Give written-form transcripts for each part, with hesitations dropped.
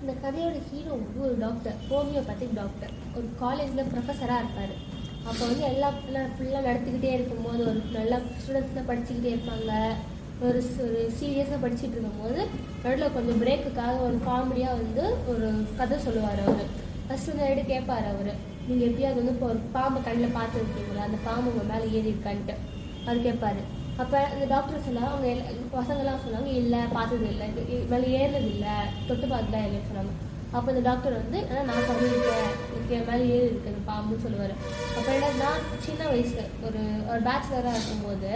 இந்த கதையோட ஹீரோ வந்து ஒரு டாக்டர், ஹோமியோபதிக் டாக்டர். ஒரு காலேஜில் ப்ரொஃபஸராக இருப்பார். அப்போ வந்து ஃபுல்லாக நடத்திக்கிட்டே இருக்கும்போது ஒரு நல்லா ஸ்டூடெண்ட்ஸ்லாம் படிச்சுக்கிட்டே இருப்பாங்க. ஒரு சீரியஸாக படிச்சுட்டு இருக்கும்போது நடுவில் கொஞ்சம் பிரேக்குக்காக ஒரு காமெடியாக வந்து ஒரு கதை சொல்லுவார். அவர் ஃபஸ்ட்டு வந்து கேட்பார். அவர் நீங்கள் எப்படியாவது வந்து இப்போ ஒரு பாம்பை கண்ணில் பார்த்துருக்கீங்களா, அந்த பாம்பு உங்கள் மேலே ஏறி இருக்கான்ட்டு அவர் கேட்பார். அப்போ அந்த டாக்டர் சொன்னாங்க, அவங்க பசங்கள்லாம் சொன்னாங்க இல்லை பார்த்தது இல்லை, மேலே ஏறுறது இல்லை, தொட்டு பார்த்தா இல்லைன்னு சொன்னாங்க. அப்போ இந்த டாக்டர் வந்து நான் பண்ணியிருக்கேன், எனக்கு என் மேலே ஏறி இருக்குது பாம்புன்னு சொல்லுவார். அப்போ என்ன, நான் சின்ன வயசு ஒரு பேச்சுலராக இருக்கும்போது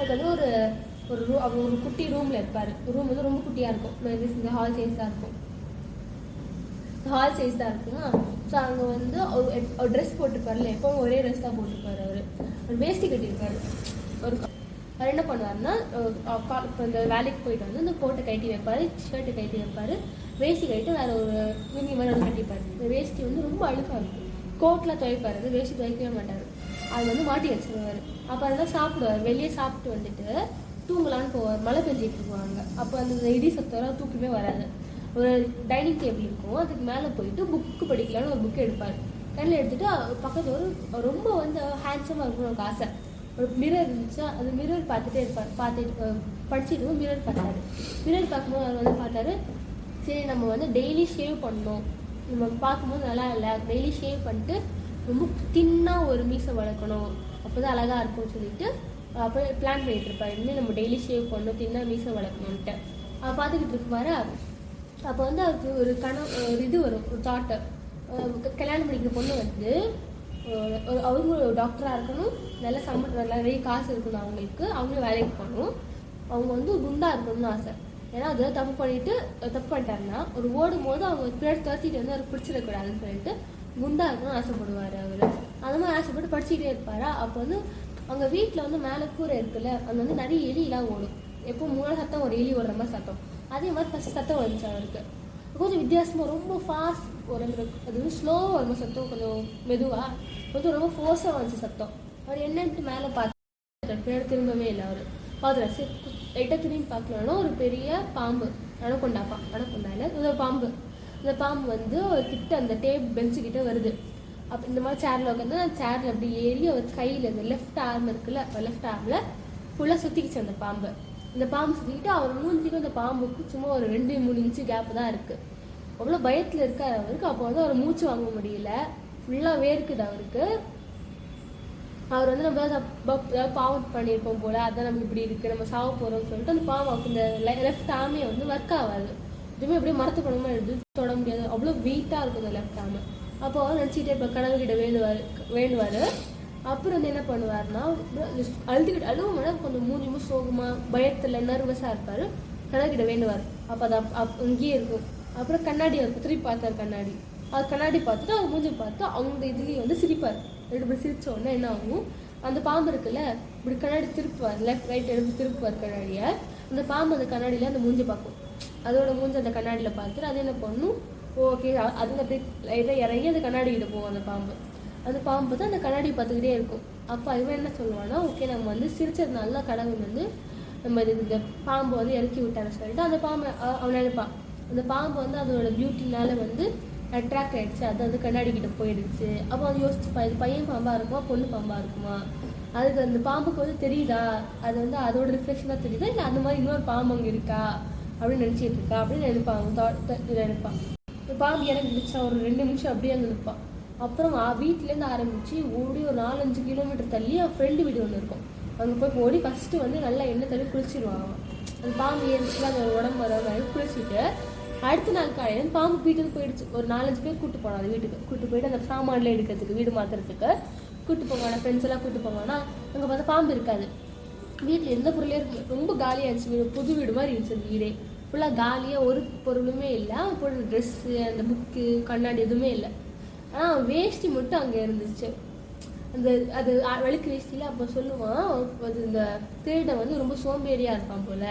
அது வந்து அவர் ஒரு குட்டி ரூமில் இருப்பார். ரூம் வந்து ரொம்ப குட்டியாக இருக்கும், இந்த ஹால் சைஸ் தான் இருக்கும். ஸோ அங்கே வந்து அவர் ட்ரெஸ் போட்டுப்பார்ல, எப்போவும் ஒரே ட்ரெஸ் தான் போட்டுப்பார். அவர் வேஷ்டி கட்டியிருப்பார். அவர் என்ன பண்ணுவார்னா, இப்போ இந்த வேலைக்கு போயிட்டு வந்து இந்த கோட்டை கட்டி வைப்பார், ஷர்ட்டை கட்டி வைப்பார், வேஷ்டி கட்டிட்டு வேறு ஒரு துணி மாதிரி ஒன்று கட்டிப்பார். இந்த வேஷ்டி வந்து ரொம்ப அழுக்காக இருக்கும். கோட்டில் துவைப்பார், அது வேஷ்டி துவைக்கவே மாட்டார், அது வந்து மாட்டி வச்சுருவார். அப்போ அதெல்லாம் சாப்பிடுவார். வெளியே சாப்பிட்டு வந்துட்டு தூங்கலான்னு போவார். மழை பெஞ்சிட்டு இருக்குவாங்க. அப்போ அந்த இடி சத்தம் தூக்கமே வராது. ஒரு டைனிங் டேபிள் இருக்கும், அதுக்கு மேலே போயிட்டு புக்கு படிக்கலான்னு ஒரு புக்கு எடுப்பார். கையில் எடுத்துகிட்டு பக்கத்தில் ஒரு ரொம்ப வந்து ஹேண்ட்ஸமாக இருக்கணும் ஒரு ஆசை. ஒரு மிரர் இருந்துச்சா, அந்த மிரர் பார்த்துட்டே இருப்பார். படிச்சுட்டு மிரர் பார்த்தாரு. மிரர் பார்க்கும்போது அவர் வந்து பார்த்தாரு, சரி நம்ம வந்து டெய்லி ஷேவ் பண்ணணும், நம்ம பார்க்கும்போது நல்லா இல்லை, டெய்லி ஷேவ் பண்ணிட்டு ரொம்ப தின்னாக ஒரு மீசை வளர்க்கணும், அப்போ தான் அழகாக இருக்கும்னு சொல்லிட்டு அப்போ பிளான் பண்ணிட்டு இருப்பார். இனிமேல் நம்ம டெய்லி ஷேவ் பண்ணணும், தின்னா மீசை வளர்க்கணுன்ட்டு பார்த்துக்கிட்டு இருப்பாரு. அப்போ வந்து அவருக்கு ஒரு இது வரும், ஒரு தாட்டு. கல்யாணம் பண்ணிக்கிற பொண்ணு வந்து அவங்க டாக்டராக இருக்கணும், நல்ல நிறைய காசு இருக்கணும் அவங்களுக்கு, அவங்களும் வேலைக்கு போகணும், அவங்க வந்து குண்டாக இருக்கணும்னு ஆசை. ஏன்னா அது தப்பு பண்ணிட்டாருன்னா ஒரு ஓடும் போது அவங்க பின்னாடி துரத்திட்டு வந்து அவர் பிடிச்சிடக்கூடாதுன்னு சொல்லிட்டு குண்டாக இருக்கணும்னு ஆசைப்படுவார். அவர் அந்த மாதிரி ஆசைப்பட்டு படிச்சுக்கிட்டே இருப்பாரா. அப்போ வந்து அவங்க வீட்டில் வந்து மேலே கூரை இருக்குல்ல, அங்கே வந்து நிறைய எலியெலாம் ஓடும். எப்போ மூணு சத்தம் ஒரு எலி ஓடுற மாதிரி சத்தம், அதே மாதிரி ஃபஸ்ட் சத்தம் வந்துச்சு அவருக்கு. கொஞ்சம் வித்தியாசமாக ரொம்ப ஃபாஸ்ட் ஒரு அது வந்து ஸ்லோவாக வரும்போது சத்தம், கொஞ்சம் மெதுவாக கொஞ்சம் ரொம்ப ஃபோர்ஸாக வந்துச்சு சத்தம். அவர் என்னன்ட்டு மேலே பார்த்து பின்னாடி திரும்பவே இல்லை. அவர் பார்த்துட்டு லைட்டாக திரும்பி பார்க்கலன்னா ஒரு பெரிய பாம்பு, அணக்கொண்டாயில் ஒரு பாம்பு. இந்த பாம்பு வந்து ஒரு கிட்ட அந்த பெஞ்சுக்கிட்ட வருது. அப்போ இந்த மாதிரி சேரில் உட்காந்து அந்த சேரில் அப்படி ஏறி அவர் கையில் இந்த லெஃப்ட் ஆர்ம் இருக்குல்ல, லெஃப்ட் ஆர்மில் ஃபுல்லாக சுற்றிக்கிச்சு அந்த பாம்பு. இந்த பாம்பு சுற்றிக்கிட்டு அவர் மூஞ்சிக்கும் அந்த பாம்புக்கு சும்மா ஒரு 2-3 இன்ச்சு கேப்பு தான் இருக்குது. அவ்வளோ பயத்தில் இருக்கார் அவருக்கு. அப்போ வந்து அவர் மூச்சு வாங்க முடியல, ஃபுல்லாக வேர்க்குது அவருக்கு. அவர் வந்து நம்ம ஏதாவது பாவம் பண்ணியிருப்போம் போல், அதான் நமக்கு இப்படி இருக்குது, நம்ம சாவ போகிறோம்னு சொல்லிட்டு அந்த பாம்புக்கு இந்த லெஃப்ட் ஆர்மே வந்து ஒர்க் ஆகாது. எதுவுமே அப்படியே மரத்து படமாக எடுத்து தொட முடியாது, அவ்வளோ வெயிட்டாக இருக்கும் அந்த லெஃப்ட் ஆர்மு. அப்போ அவர் நினச்சிக்கிட்டே இப்போ கடவுள்கிட்ட வேண்டுவார். அப்புறம் வந்து என்ன பண்ணுவார்னா, அழுவும் மேடம் கொஞ்சம் மூஞ்சிமோ சோகமாக பயத்தில் நர்வஸாக இருப்பார். கடவுள்கிட்ட வேண்டுவார். அப்போ அது அங்கேயே இருக்கும். அப்புறம் கண்ணாடி இருக்கும், திருப்பி பார்த்தார் கண்ணாடி. அது கண்ணாடி பார்த்துட்டு அவர் மூஞ்சி பார்த்து அவங்க இதுலேயும் வந்து சிரிப்பார். இப்படி சிரிச்ச உடனே என்ன ஆகும், அந்த பாம்பு இருக்குல்ல, இப்படி கண்ணாடி திருப்புவார், லெஃப்ட் ரைட் எடுத்து திருப்புவார் கண்ணாடியை. அந்த பாம்பு அந்த கண்ணாடியில் அந்த மூஞ்சி பார்க்கும். அதோட மூஞ்சி அந்த கண்ணாடியில் பார்த்துட்டு அது என்ன பண்ணும், ஓகே அது அப்படியே லைட்டாக இறங்கி அந்த கண்ணாடிக்கிட்ட போகும். அந்த பாம்பு தான் அந்த கண்ணாடி பார்த்துக்கிட்டே இருக்கும். அப்போ இவன் என்ன சொல்லுவான்னா, ஓகே நம்ம வந்து சிரிச்சதுனால கடவுள் வந்து நம்ம இந்த பாம்பு வந்து இறக்கி விட்டான்னு சொல்லிட்டு அந்த பாம்பை அவன் நினைப்பான். அந்த பாம்பு வந்து அதோட பியூட்டினால வந்து அட்ராக்ட் ஆகிடுச்சு, அது வந்து கண்ணாடிக்கிட்ட போயிடுச்சு. அப்போ அது யோசிச்சுப்பா, இது பையன் பாம்பாக இருக்குமா பொண்ணு பாம்பாக இருக்குமா, அதுக்கு அந்த பாம்புக்கு வந்து தெரியுதா, அது வந்து அதோட ரிஃப்ளெக்ஷனாக தெரியுதா, இல்லை அந்த மாதிரி இன்னொரு பாம்பு அங்கே இருக்கா அப்படின்னு நினச்சிட்டு இருக்கா அப்படின்னு நினைப்பான். இந்த பாம்பு இறங்கிடுச்சா ஒரு 2 நிமிஷம் அப்படியே அங்கே நிற்பான். அப்புறம் வீட்டிலேருந்து ஆரம்பித்து ஓடி ஒரு 4-5 கிலோமீட்டர் தள்ளி அவன் ஃப்ரெண்டு வீடு ஒன்று இருக்கும், அங்கே போய் ஓடி ஃபஸ்ட்டு வந்து நல்லா எண்ணெய் தள்ளி குளிச்சிடுவான். அந்த பாம்பு ஏறிச்சுல அந்த உடம்பு வர மாதிரி குளிச்சுட்டு அடுத்த நாள் காலையில் பாம்பு வீட்டுக்கு போயிடுச்சு. ஒரு 4-5 பேர் கூப்பிட்டு போனான் அது வீட்டுக்கு. கூப்பிட்டு போயிட்டு அந்த சாமான்லாம் எடுக்கிறதுக்கு, வீடு மாற்றுறதுக்கு கூப்பிட்டு போவானா, ஃப்ரெண்ட்ஸ் எல்லாம் கூப்பிட்டு போவானா. அங்கே பார்த்தா பாம்பு இருக்காது, வீட்டில் எந்த பொருளே இருக்குது, ரொம்ப காலியாக இருந்துச்சு. வீடு புது வீடு மாதிரி இருந்துச்சு. அந்த வீடே ஃபுல்லாக காலியாக, ஒரு பொருளுமே இல்லை. அவன் போடுற ட்ரெஸ்ஸு, அந்த புக்கு, கண்ணாடி எதுவுமே இல்லை. ஆனால் வேஷ்டி மட்டும் அங்கே இருந்துச்சு. அது வெளுக்கு வேஷ்டியில். அப்போ சொல்லுவான், அது இந்த திருடை வந்து ரொம்ப சோம்பேறியாக இருப்பான் போல்,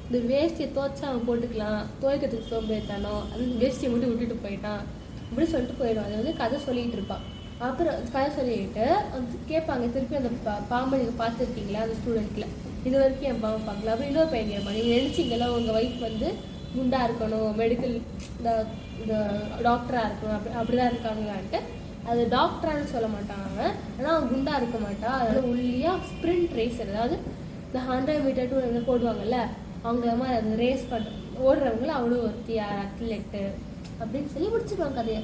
இந்த வேஷ்டியை துவைச்சா அவன் போட்டுக்கலாம், துவைக்கிறதுக்கு சோம்பேறித்தானோ, அந்த வேஷ்டியை மட்டும் விட்டுட்டு போயிட்டான் இப்படி சொல்லிட்டு போயிடுவான். அதை வந்து கதை சொல்லிகிட்டு இருப்பான். அப்புறம் கதை சொல்லிட்டு கேட்பாங்க திருப்பி, அந்த பாம்பை நீங்கள் பார்த்துருக்கீங்களா அந்த ஸ்டூடெண்ட்டில், இது வரைக்கும் என் பாம்பை பார்க்கல. அப்புறம் இன்னொரு பையன் கேட்பான், நீங்கள் நினச்சிங்களா உங்கள் ஒய்ஃப் வந்து குண்டாக இருக்கணும், மெடிக்கல் இந்த இந்த டாக்டராக இருக்கணும், அப்படிதான் இருக்காங்களான்ட்டு. அது டாக்டரானு சொல்ல மாட்டாங்க, ஆனால் அவன் குண்டாக இருக்க மாட்டான். அதனால ஒல்லியாக ஸ்ப்ரிண்ட் ரேசர், அதாவது இந்த 100 மீட்டர் 200 போடுவாங்கல்ல, அவங்கள மாதிரி அது ரேஸ் ஓடுறவங்கள அவ்வளோ ஒருத்தியா அத்லெட்டு அப்படின்னு சொல்லி முடிச்சிருவாங்க கதையை.